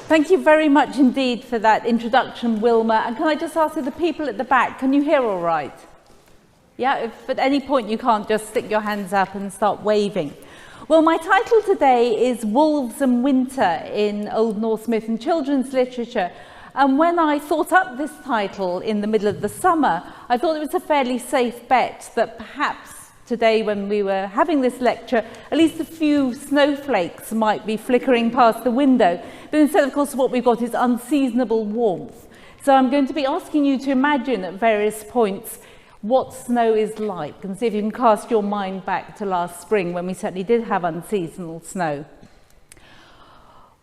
Thank you very much indeed for that introduction, Wilma. And can I just ask you, the people at the back, can you hear all right? Yeah, if at any point you can't, just stick your hands up and start waving. Well, my title today is Wolves and Winter in Old Norse Myth and Children's Literature. And when I thought up this title in the middle of the summer, I thought it was a fairly safe bet that perhaps today, when we were having this lecture, at least a few snowflakes might be flickering past the window. But instead, of course, what we've got is unseasonable warmth. So I'm going to be asking you to imagine at various points what snow is like, and see if you can cast your mind back to last spring when we certainly did have unseasonal snow.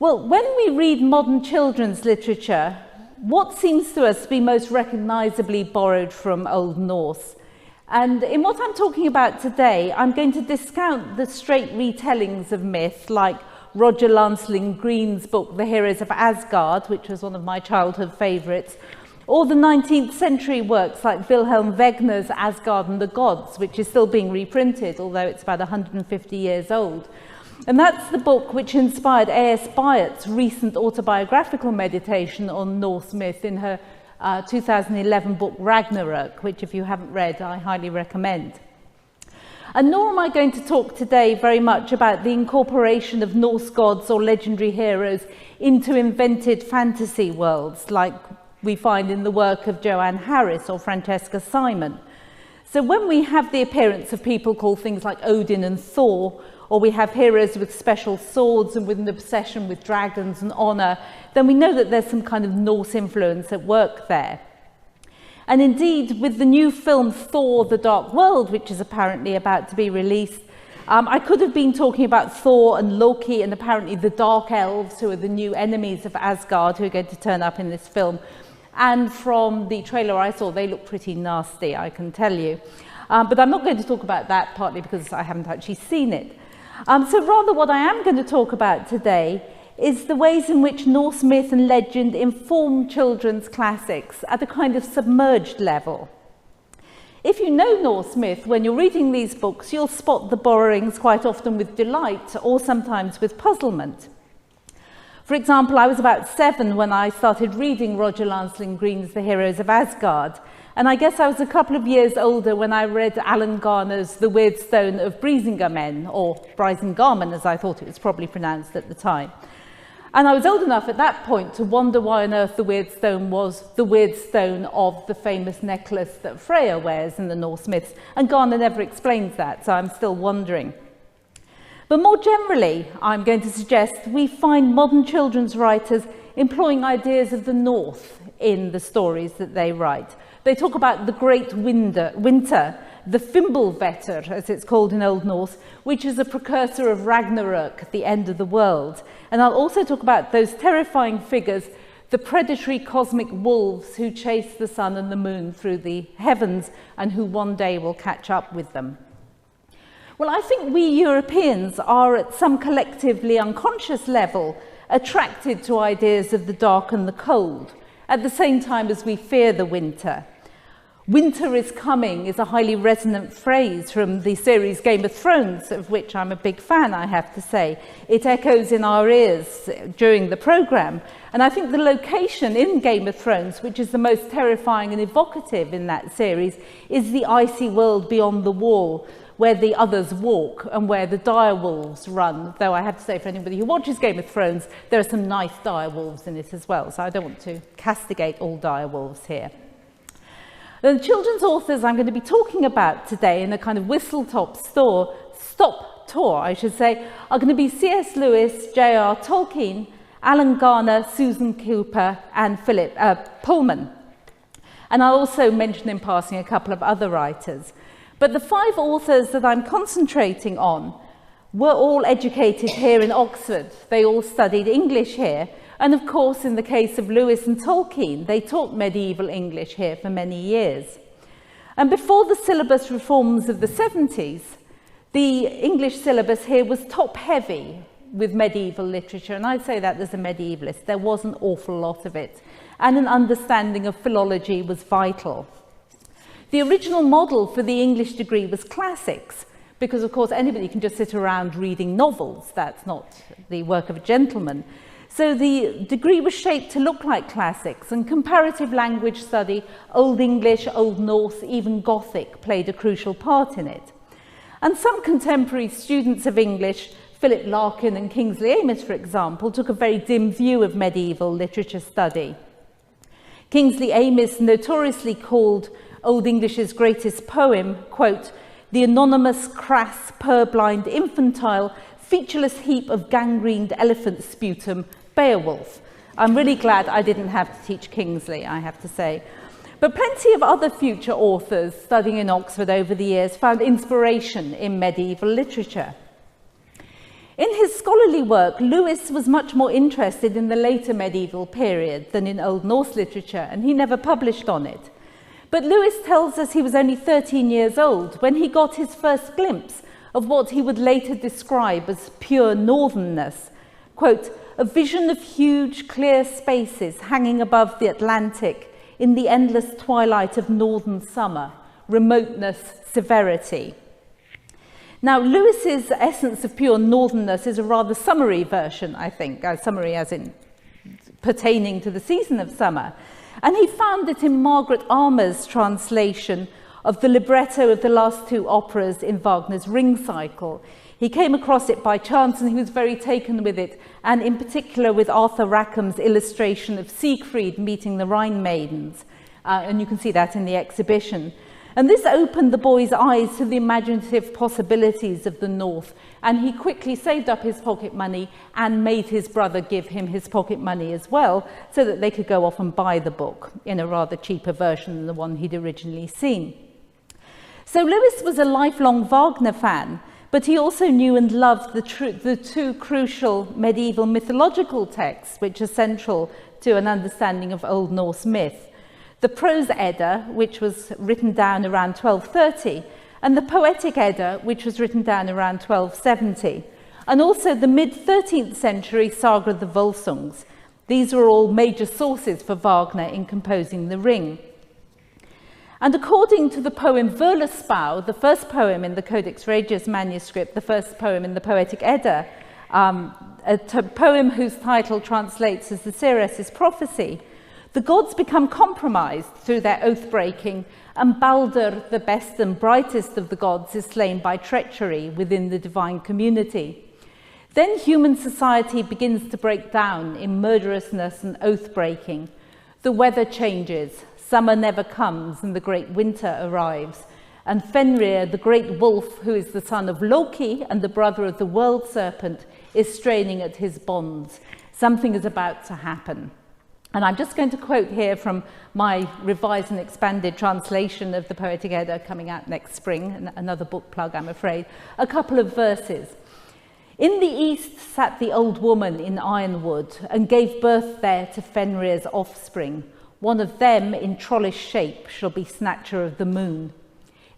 Well, when we read modern children's literature, what seems to us to be most recognisably borrowed from Old Norse? And in what I'm talking about today, I'm going to discount the straight retellings of myth, like Roger Lancelin Green's book, The Heroes of Asgard, which was one of my childhood favourites, or the 19th century works like Wilhelm Wegener's Asgard and the Gods, which is still being reprinted, although it's about 150 years old. And that's the book which inspired A.S. Byatt's recent autobiographical meditation on Norse myth in her 2011 book Ragnarök, which if you haven't read, I highly recommend. And nor am I going to talk today very much about the incorporation of Norse gods or legendary heroes into invented fantasy worlds like we find in the work of Joanne Harris or Francesca Simon. So when we have the appearance of people called things like Odin and Thor, or we have heroes with special swords and with an obsession with dragons and honour, then we know that there's some kind of Norse influence at work there. And indeed, with the new film Thor: The Dark World, which is apparently about to be released, I could have been talking about Thor and Loki and apparently the Dark Elves, who are the new enemies of Asgard, who are going to turn up in this film. And from the trailer I saw, they look pretty nasty, I can tell you. But I'm not going to talk about that, partly because I haven't actually seen it. So rather what I am going to talk about today is the ways in which Norse myth and legend inform children's classics at a kind of submerged level. If you know Norse myth, when you're reading these books, you'll spot the borrowings quite often with delight or sometimes with puzzlement. For example, I was about 7 when I started reading Roger Lancelin Green's The Heroes of Asgard. And I guess I was a couple of years older when I read Alan Garner's The Weird Stone of Brisingamen, or Brisingamen as I thought it was probably pronounced at the time. And I was old enough at that point to wonder why on earth the Weird Stone was the weird stone of the famous necklace that Freya wears in the Norse myths. And Garner never explains that, so I'm still wondering. But more generally, I'm going to suggest we find modern children's writers employing ideas of the North in the stories that they write. They talk about the great winter, the Fimbulvetter, as it's called in Old Norse, which is a precursor of Ragnarök, the end of the world. And I'll also talk about those terrifying figures, the predatory cosmic wolves who chase the sun and the moon through the heavens and who one day will catch up with them. Well, I think we Europeans are at some collectively unconscious level attracted to ideas of the dark and the cold, at the same time as we fear the winter. Winter is coming is a highly resonant phrase from the series Game of Thrones, of which I'm a big fan, I have to say. It echoes in our ears during the programme. And I think the location in Game of Thrones, which is the most terrifying and evocative in that series, is the icy world beyond the wall, where the others walk and where the direwolves run. Though I have to say, for anybody who watches Game of Thrones, there are some nice direwolves in it as well. So I don't want to castigate all direwolves here. The children's authors I'm going to be talking about today in a kind of whistle-stop tour, I should say, are going to be C.S. Lewis, J.R. Tolkien, Alan Garner, Susan Cooper, and Philip Pullman. And I'll also mention in passing a couple of other writers. But the 5 authors that I'm concentrating on were all educated here in Oxford. They all studied English here. And of course, in the case of Lewis and Tolkien, they taught medieval English here for many years. And before the syllabus reforms of the 70s, the English syllabus here was top-heavy with medieval literature. And I'd say that as a medievalist, there was an awful lot of it. And an understanding of philology was vital. The original model for the English degree was classics, because of course anybody can just sit around reading novels. That's not the work of a gentleman. So the degree was shaped to look like classics, and comparative language study, Old English, Old Norse, even Gothic played a crucial part in it. And some contemporary students of English, Philip Larkin and Kingsley Amis, for example, took a very dim view of medieval literature study. Kingsley Amis notoriously called Old English's greatest poem, quote, "the anonymous, crass, purblind, infantile, featureless heap of gangrened elephant sputum, Beowulf." I'm really glad I didn't have to teach Kingsley, I have to say. But plenty of other future authors studying in Oxford over the years found inspiration in medieval literature. In his scholarly work, Lewis was much more interested in the later medieval period than in Old Norse literature, and he never published on it. But Lewis tells us he was only 13 years old when he got his first glimpse of what he would later describe as pure northernness. Quote, "a vision of huge, clear spaces hanging above the Atlantic in the endless twilight of northern summer, remoteness, severity." Now, Lewis's essence of pure northernness is a rather summary version, I think, summary as in pertaining to the season of summer. And he found it in Margaret Armour's translation of the libretto of the last two operas in Wagner's Ring Cycle. He came across it by chance and he was very taken with it, and in particular with Arthur Rackham's illustration of Siegfried meeting the Rhine maidens. And you can see that in the exhibition. And this opened the boy's eyes to the imaginative possibilities of the North, and he quickly saved up his pocket money and made his brother give him his pocket money as well, so that they could go off and buy the book in a rather cheaper version than the one he'd originally seen. So Lewis was a lifelong Wagner fan, but he also knew and loved the two crucial medieval mythological texts which are central to an understanding of Old Norse myth. The prose Edda, which was written down around 1230, and the poetic Edda, which was written down around 1270, and also the mid-13th century saga of the Volsungs. These were all major sources for Wagner in composing The Ring. And according to the poem Völuspá, the first poem in the Codex Regius manuscript, the first poem in the poetic Edda, a poem whose title translates as the Ceres' prophecy, the gods become compromised through their oath-breaking, and Balder, the best and brightest of the gods, is slain by treachery within the divine community. Then human society begins to break down in murderousness and oath-breaking. The weather changes, summer never comes, and the great winter arrives. And Fenrir, the great wolf, who is the son of Loki and the brother of the world serpent, is straining at his bonds. Something is about to happen. And I'm just going to quote here from my revised and expanded translation of the Poetic Edda coming out next spring, another book plug, I'm afraid, a couple of verses. "In the east sat the old woman in Ironwood and gave birth there to Fenrir's offspring. One of them in trollish shape shall be snatcher of the moon.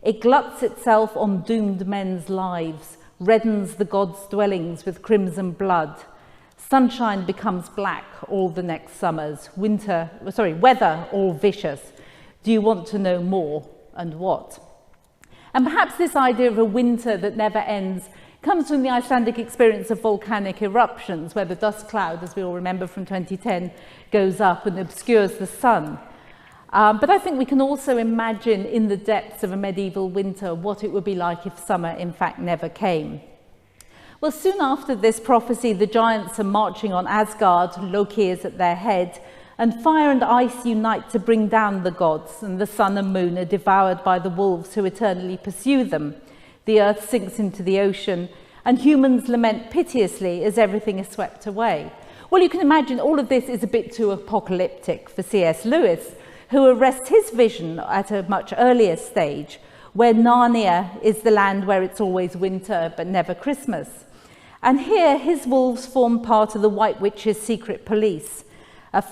It gluts itself on doomed men's lives, reddens the gods' dwellings with crimson blood. Sunshine becomes black all the next summers, weather all vicious. Do you want to know more, and what?" And perhaps this idea of a winter that never ends comes from the Icelandic experience of volcanic eruptions, where the dust cloud, as we all remember from 2010, goes up and obscures the sun. But I think we can also imagine in the depths of a medieval winter what it would be like if summer in fact never came. Well, soon after this prophecy, the giants are marching on Asgard, Loki is at their head, and fire and ice unite to bring down the gods, and the sun and moon are devoured by the wolves who eternally pursue them. The earth sinks into the ocean, and humans lament piteously as everything is swept away. Well, you can imagine all of this is a bit too apocalyptic for C.S. Lewis, who arrests his vision at a much earlier stage, where Narnia is the land where it's always winter but never Christmas. And here his wolves form part of the White Witch's secret police.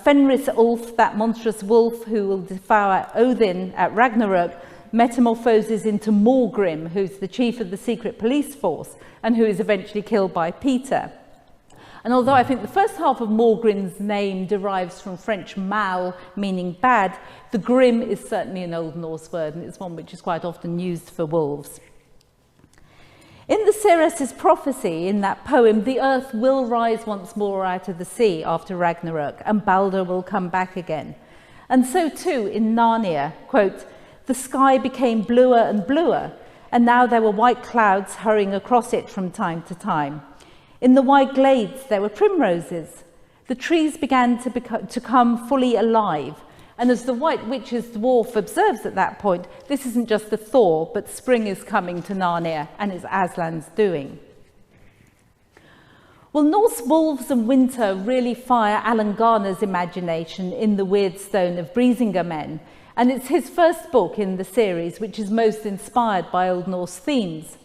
Fenris Ulf, that monstrous wolf who will devour Odin at Ragnarok, metamorphoses into Morgrim, who's the chief of the secret police force and who is eventually killed by Peter. And although I think the first half of Morgrim's name derives from French mal, meaning bad, the grim is certainly an Old Norse word, and it's one which is quite often used for wolves. In the Ceres' prophecy, in that poem, the earth will rise once more out of the sea after Ragnarok, and Balder will come back again. And so too in Narnia, quote, "The sky became bluer and bluer, and now there were white clouds hurrying across it from time to time. In the wide glades there were primroses. The trees began to come fully alive." And as the White Witch's dwarf observes at that point, this isn't just a thaw, but spring is coming to Narnia, and it's Aslan's doing. Well, Norse wolves and winter really fire Alan Garner's imagination in The Weird Stone of Brisinga Men, and it's his first book in the series, which is most inspired by Old Norse themes.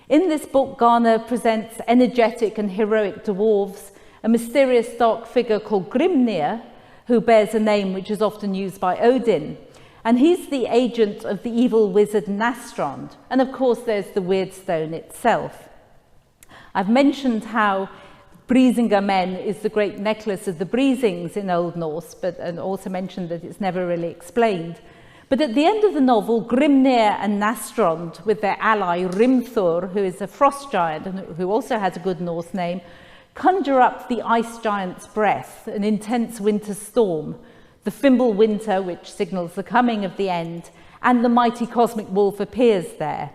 In this book, Garner presents energetic and heroic dwarves, a mysterious dark figure called Grimnir, who bears a name which is often used by Odin. And he's the agent of the evil wizard Nastrond. And of course, there's the Weird Stone itself. I've mentioned how Brisinga Men is the great necklace of the Brisings in Old Norse, and also mentioned that it's never really explained. But at the end of the novel, Grimnir and Nastrond, with their ally Rimthur, who is a frost giant and who also has a good Norse name, conjure up the ice giant's breath, an intense winter storm, the Fimble winter, which signals the coming of the end, and the mighty cosmic wolf appears there.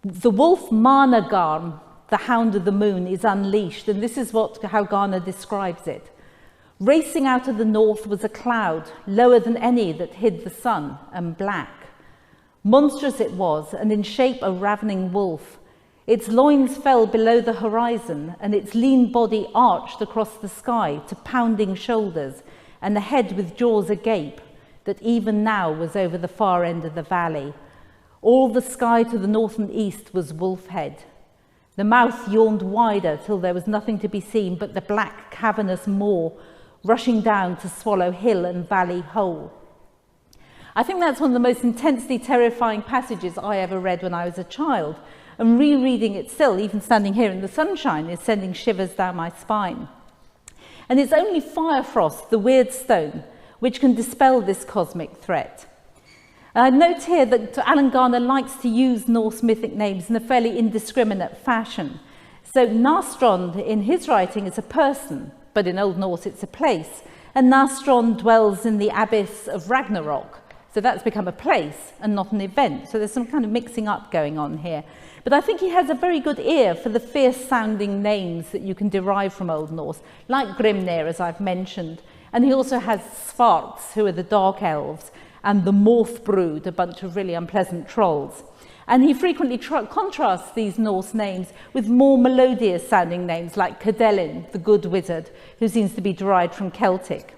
The wolf Managarm, the hound of the moon, is unleashed, and this is how Garner describes it. Racing out of the north was a cloud, lower than any that hid the sun, and black. Monstrous it was, and in shape a ravening wolf. Its loins fell below the horizon, and its lean body arched across the sky to pounding shoulders, and a head with jaws agape that even now was over the far end of the valley. All the sky to the north and east was wolf head. The mouth yawned wider till there was nothing to be seen but the black cavernous maw rushing down to swallow hill and valley whole. I think that's one of the most intensely terrifying passages I ever read when I was a child. And rereading it still, even standing here in the sunshine, is sending shivers down my spine. And it's only Firefrost, the Weird Stone, which can dispel this cosmic threat. I note here that Alan Garner likes to use Norse mythic names in a fairly indiscriminate fashion. So Nastrond in his writing is a person, but in Old Norse it's a place. And Nastrond dwells in the abyss of Ragnarok. So that's become a place and not an event. So there's some kind of mixing up going on here. But I think he has a very good ear for the fierce-sounding names that you can derive from Old Norse, like Grimnir, as I've mentioned. And he also has Svarts, who are the dark elves, and the Morthbrood, a bunch of really unpleasant trolls. And he frequently contrasts these Norse names with more melodious-sounding names, like Cadelin, the good wizard, who seems to be derived from Celtic.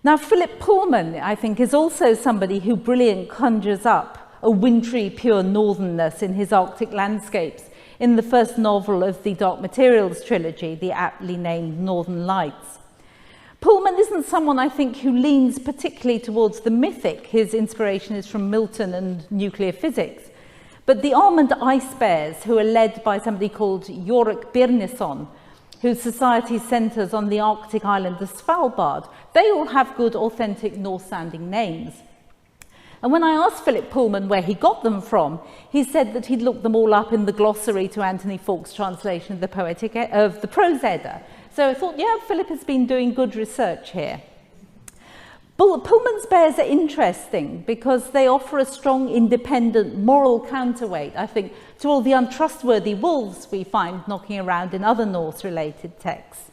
Now, Philip Pullman, I think, is also somebody who brilliantly conjures up a wintry, pure northernness in his Arctic landscapes in the first novel of the Dark Materials trilogy, the aptly named Northern Lights. Pullman isn't someone, I think, who leans particularly towards the mythic. His inspiration is from Milton and nuclear physics. But the almond ice bears, who are led by somebody called Yorick Birnisson, whose society centres on the Arctic island of Svalbard, they all have good, authentic Norse-sounding names. And when I asked Philip Pullman where he got them from, he said that he'd looked them all up in the glossary to Anthony Falk's translation of the Prose Edda. So I thought, yeah, Philip has been doing good research here. Pullman's bears are interesting because they offer a strong, independent, moral counterweight, I think, to all the untrustworthy wolves we find knocking around in other Norse-related texts.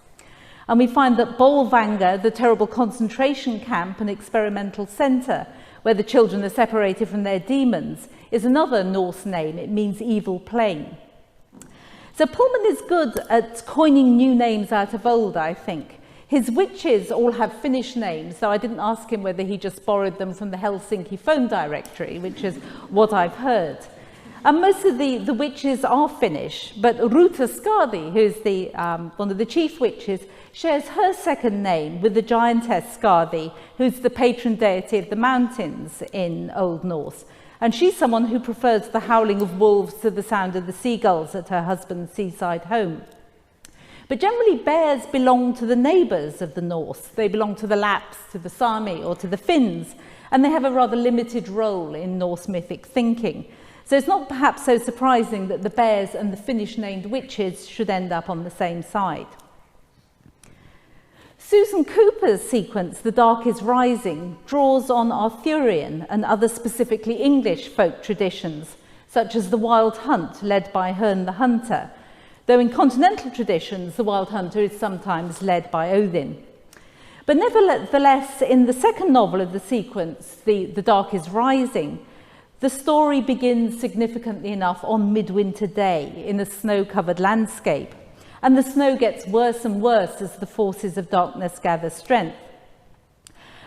And we find that Bolvangar, the terrible concentration camp and experimental centre, where the children are separated from their demons, is another Norse name. It means evil plain. So Pullman is good at coining new names out of old, I think. His witches all have Finnish names, so I didn't ask him whether he just borrowed them from the Helsinki phone directory, which is what I've heard. And most of the witches are Finnish, but Ruta Skadi, who's one of the chief witches, shares her second name with the giantess Skadi, who's the patron deity of the mountains in Old Norse. And she's someone who prefers the howling of wolves to the sound of the seagulls at her husband's seaside home. But generally, bears belong to the neighbours of the Norse. They belong to the Lapps, to the Sami, or to the Finns, and they have a rather limited role in Norse mythic thinking. So it's not perhaps so surprising that the bears and the Finnish named witches should end up on the same side. Susan Cooper's sequence, The Dark is Rising, draws on Arthurian and other specifically English folk traditions, such as the Wild Hunt, led by Herne the Hunter, though in continental traditions, the Wild Hunter is sometimes led by Odin. But nevertheless, in the second novel of the sequence, The Dark is Rising, the story begins significantly enough on midwinter day in a snow-covered landscape, and the snow gets worse and worse as the forces of darkness gather strength.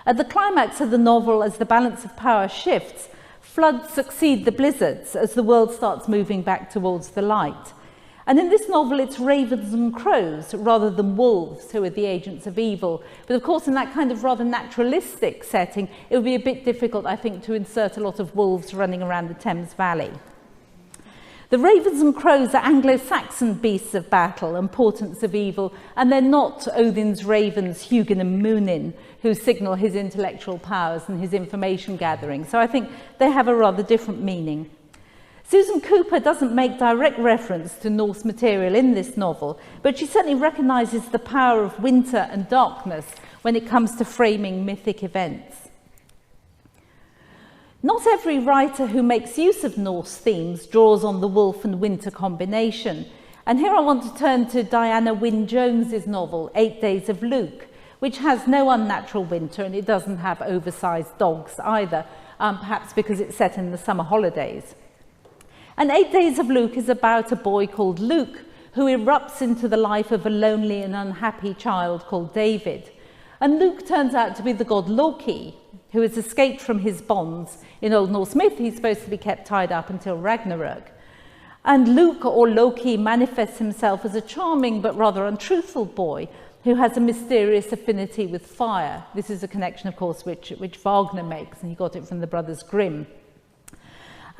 At the climax of the novel, as the balance of power shifts, floods succeed the blizzards as the world starts moving back towards the light. And in this novel, it's ravens and crows rather than wolves who are the agents of evil. But of course, in that kind of rather naturalistic setting, it would be a bit difficult, I think, to insert a lot of wolves running around the Thames Valley. The ravens and crows are Anglo-Saxon beasts of battle and portents of evil, and they're not Odin's ravens, Hugin and Munin, who signal his intellectual powers and his information gathering. So I think they have a rather different meaning. Susan Cooper doesn't make direct reference to Norse material in this novel, but she certainly recognises the power of winter and darkness when it comes to framing mythic events. Not every writer who makes use of Norse themes draws on the wolf and winter combination. And here I want to turn to Diana Wynne Jones's novel, 8 Days of Luke, which has no unnatural winter and it doesn't have oversized dogs either, perhaps because it's set in the summer holidays. And 8 Days of Luke is about a boy called Luke who erupts into the life of a lonely and unhappy child called David. And Luke turns out to be the god Loki, who has escaped from his bonds. In Old Norse myth, he's supposed to be kept tied up until Ragnarok. And Luke, or Loki, manifests himself as a charming but rather untruthful boy who has a mysterious affinity with fire. This is a connection, of course, which Wagner makes, and he got it from the Brothers Grimm.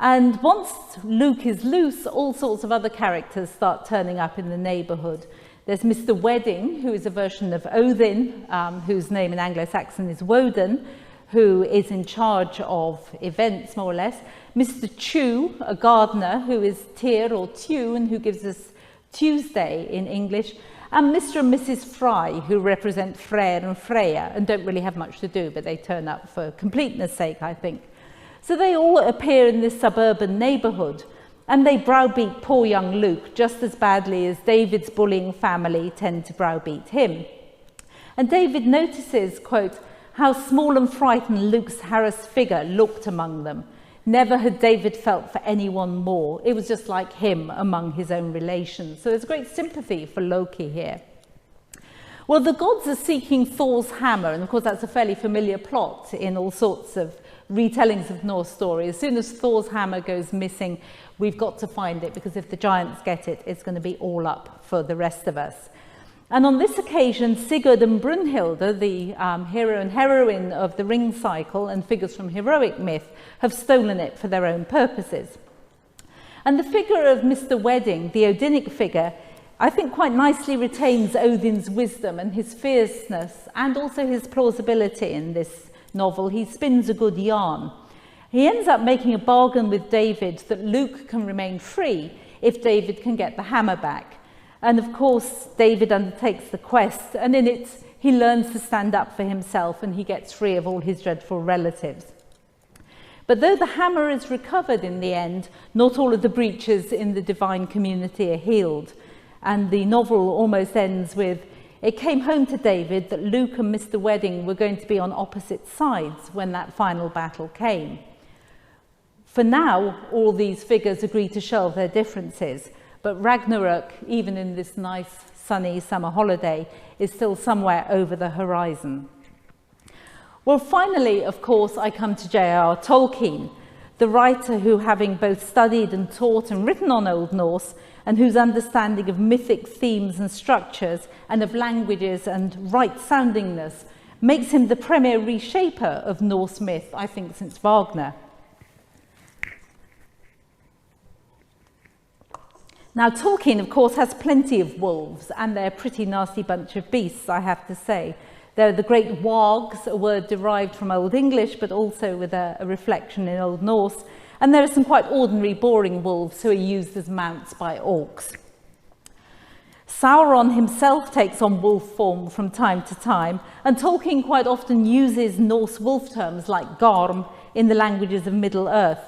And once Luke is loose, all sorts of other characters start turning up in the neighbourhood. There's Mr. Wedding, who is a version of Odin, whose name in Anglo-Saxon is Woden, who is in charge of events, more or less. Mr. Chew, a gardener, who is Tyr or Tew, and who gives us Tuesday in English. And Mr. and Mrs. Fry, who represent Freyr and Freya, and don't really have much to do, but they turn up for completeness' sake, I think. So they all appear in this suburban neighbourhood, and they browbeat poor young Luke just as badly as David's bullying family tend to browbeat him. And David notices, quote, how small and frightened Luke's harassed figure looked among them. Never had David felt for anyone more. It was just like him among his own relations. So there's great sympathy for Loki here. Well, the gods are seeking Thor's hammer, and of course that's a fairly familiar plot in all sorts of retellings of Norse story. As soon as Thor's hammer goes missing, we've got to find it, because if the giants get it, it's going to be all up for the rest of us. And on this occasion, Sigurd and Brunhilde, the hero and heroine of the ring cycle and figures from heroic myth, have stolen it for their own purposes. And the figure of Mr. Wedding, the Odinic figure, I think quite nicely retains Odin's wisdom and his fierceness, and also his plausibility in this novel. He spins a good yarn. He ends up making a bargain with David that Luke can remain free if David can get the hammer back. And of course, David undertakes the quest, and in it, he learns to stand up for himself and he gets free of all his dreadful relatives. But though the hammer is recovered in the end, not all of the breaches in the divine community are healed. And the novel almost ends with, it came home to David that Luke and Mr. Wedding were going to be on opposite sides when that final battle came. For now, all these figures agree to shelve their differences, but Ragnarok, even in this nice sunny summer holiday, is still somewhere over the horizon. Well, finally, of course, I come to J.R.R. Tolkien, the writer who, having both studied and taught and written on Old Norse, and whose understanding of mythic themes and structures and of languages and right-soundingness makes him the premier reshaper of Norse myth, I think, since Wagner. Now, Tolkien, of course, has plenty of wolves, and they're a pretty nasty bunch of beasts, I have to say. They're the great wargs, a word derived from Old English, but also with a reflection in Old Norse. And there are some quite ordinary, boring wolves who are used as mounts by orcs. Sauron himself takes on wolf form from time to time, and Tolkien quite often uses Norse wolf terms like garm in the languages of Middle-earth.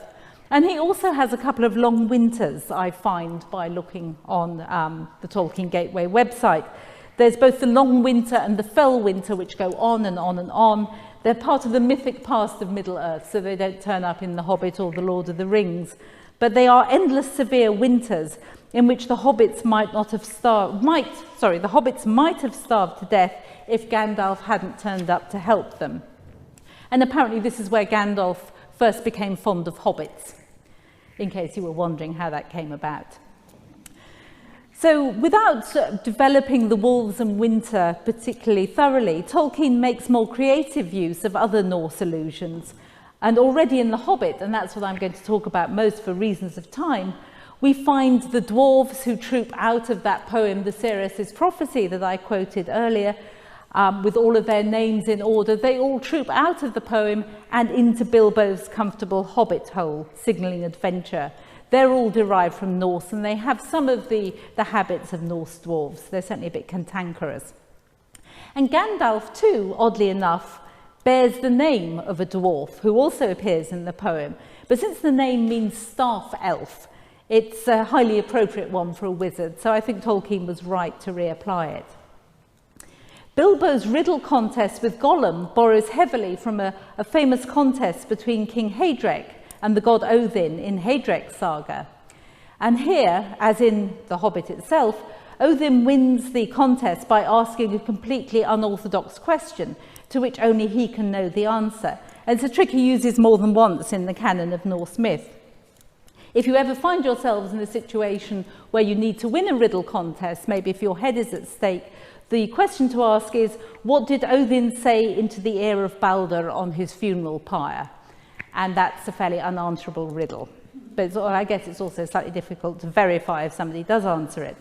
And he also has a couple of long winters, I find, by looking on the Tolkien Gateway website. There's both the long winter and the fell winter, which go on and on and on. They're part of the mythic past of Middle-earth, so they don't turn up in The Hobbit or The Lord of the Rings. But they are endless severe winters in which the hobbits might have starved to death if Gandalf hadn't turned up to help them. And apparently this is where Gandalf first became fond of hobbits, in case you were wondering how that came about. So without developing the wolves and winter particularly thoroughly, Tolkien makes more creative use of other Norse allusions. And already in The Hobbit, and that's what I'm going to talk about most for reasons of time, we find the dwarves who troop out of that poem, The Seeress's Prophecy, that I quoted earlier, with all of their names in order. They all troop out of the poem and into Bilbo's comfortable hobbit hole, signalling adventure. They're all derived from Norse, and they have some of the habits of Norse dwarves. They're certainly a bit cantankerous. And Gandalf, too, oddly enough, bears the name of a dwarf who also appears in the poem. But since the name means staff elf, it's a highly appropriate one for a wizard, so I think Tolkien was right to reapply it. Bilbo's riddle contest with Gollum borrows heavily from a famous contest between King Haedrek and the god Odin in Haedrek's saga. And here, as in The Hobbit itself, Odin wins the contest by asking a completely unorthodox question to which only he can know the answer. And it's a trick he uses more than once in the canon of Norse myth. If you ever find yourselves in a situation where you need to win a riddle contest, maybe if your head is at stake, the question to ask is, what did Odin say into the ear of Balder on his funeral pyre? And that's a fairly unanswerable riddle. But I guess it's also slightly difficult to verify if somebody does answer it.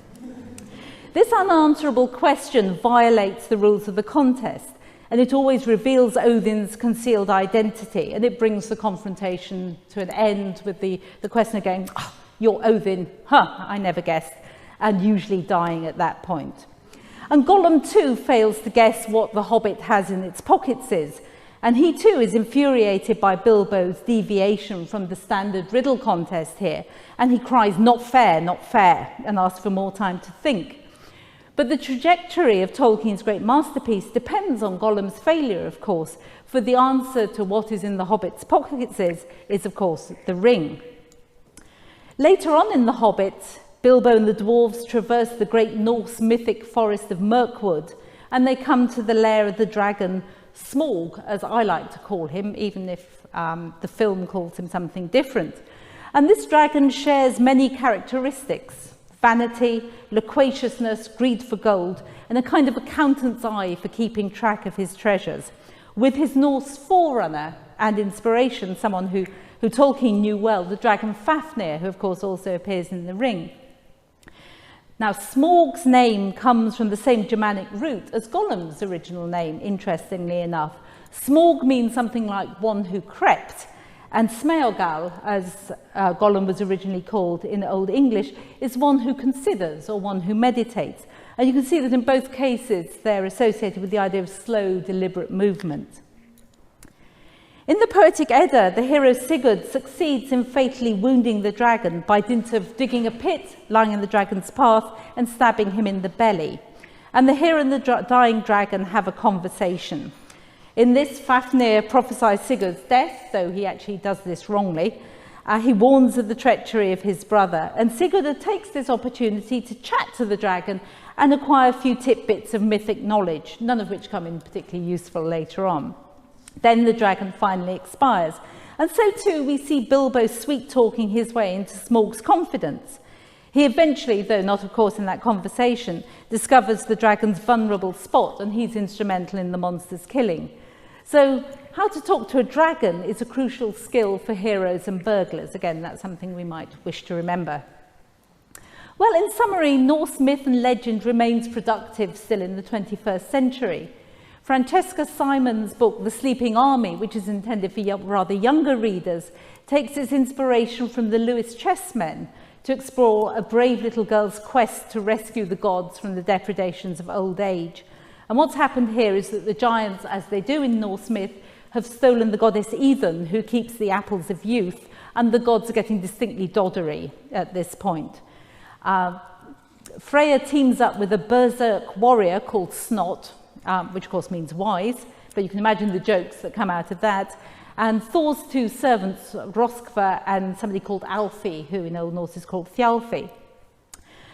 This unanswerable question violates the rules of the contest, and it always reveals Odin's concealed identity, and it brings the confrontation to an end with the questioner going, oh, you're Odin, I never guessed, and usually dying at that point. And Gollum too fails to guess what the Hobbit has in its pockets is, and he too is infuriated by Bilbo's deviation from the standard riddle contest here, and he cries, not fair, and asks for more time to think. But the trajectory of Tolkien's great masterpiece depends on Gollum's failure, of course, for the answer to what is in the Hobbit's pockets is of course, the ring. Later on in The Hobbit, Bilbo and the dwarves traverse the great Norse mythic forest of Mirkwood, and they come to the lair of the dragon Smaug, as I like to call him, even if the film calls him something different. And this dragon shares many characteristics: vanity, loquaciousness, greed for gold, and a kind of accountant's eye for keeping track of his treasures, with his Norse forerunner and inspiration, someone who Tolkien knew well, the dragon Fafnir, who of course also appears in the ring. Now, Smaug's name comes from the same Germanic root as Gollum's original name, interestingly enough. Smaug means something like one who crept, and Smaogal, as Gollum was originally called in Old English, is one who considers or one who meditates. And you can see that in both cases they're associated with the idea of slow, deliberate movement. In the Poetic Edda, the hero Sigurd succeeds in fatally wounding the dragon by dint of digging a pit, lying in the dragon's path, and stabbing him in the belly. And the hero and the dying dragon have a conversation. In this, Fafnir prophesies Sigurd's death, though he actually does this wrongly. He warns of the treachery of his brother, and Sigurd takes this opportunity to chat to the dragon and acquire a few tidbits of mythic knowledge, none of which come in particularly useful later on. Then the dragon finally expires. And so too we see Bilbo sweet-talking his way into Smaug's confidence. He eventually, though not of course in that conversation, discovers the dragon's vulnerable spot, and he's instrumental in the monster's killing. So how to talk to a dragon is a crucial skill for heroes and burglars. Again, that's something we might wish to remember. Well, in summary, Norse myth and legend remains productive still in the 21st century. Francesca Simon's book, The Sleeping Army, which is intended for rather younger readers, takes its inspiration from the Lewis chessmen to explore a brave little girl's quest to rescue the gods from the depredations of old age. And what's happened here is that the giants, as they do in Norse myth, have stolen the goddess Idun, who keeps the apples of youth, and the gods are getting distinctly doddery at this point. Freya teams up with a berserk warrior called Snot, which of course means wise, but you can imagine the jokes that come out of that. And Thor's two servants, Roskva and somebody called Alfie, who in Old Norse is called Thjalfi.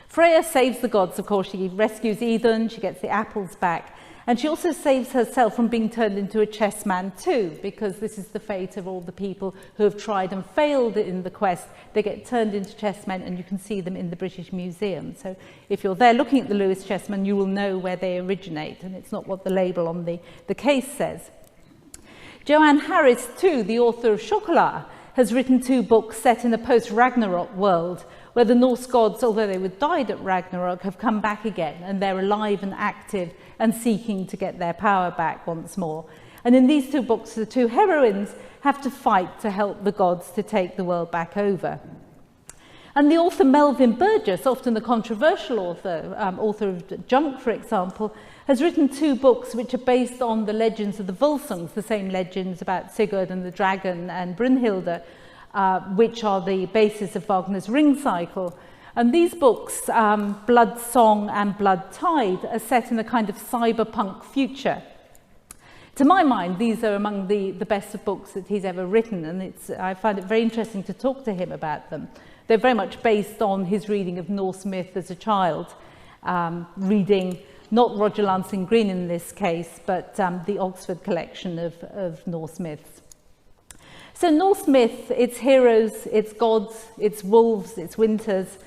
Freya saves the gods, of course. She rescues Idun, she gets the apples back, and she also saves herself from being turned into a chessman too, because this is the fate of all the people who have tried and failed in the quest. They get turned into chessmen, and you can see them in the British Museum. So if you're there looking at the Lewis chessmen, you will know where they originate, and it's not what the label on the case says. Joanne Harris, too, the author of Chocolat, has written 2 books set in a post-Ragnarok world, where the Norse gods, although they would died at Ragnarok, have come back again, and they're alive and active and seeking to get their power back once more. And in these 2 books, the 2 heroines have to fight to help the gods to take the world back over. And the author Melvyn Burgess, often a controversial author, author of Junk, for example, has written 2 books which are based on the legends of the Volsungs, the same legends about Sigurd and the dragon and Brynhilde, which are the basis of Wagner's Ring Cycle. And these books, Blood Song and Blood Tide, are set in a kind of cyberpunk future. To my mind, these are among the best of books that he's ever written, and I find it very interesting to talk to him about them. They're very much based on his reading of Norse myth as a child, reading not Roger Lansing Green in this case, but the Oxford collection of Norse myths. So Norse myth, its heroes, its gods, its wolves, its winters,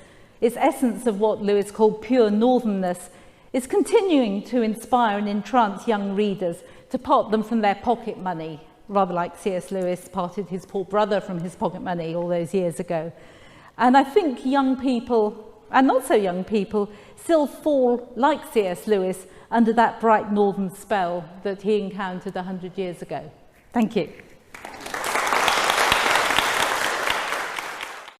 its essence of what Lewis called pure northernness, is continuing to inspire and entrance young readers to part them from their pocket money, rather like C.S. Lewis parted his poor brother from his pocket money all those years ago. And I think young people, and not so young people, still fall, like C.S. Lewis, under that bright northern spell that he encountered 100 years ago. Thank you.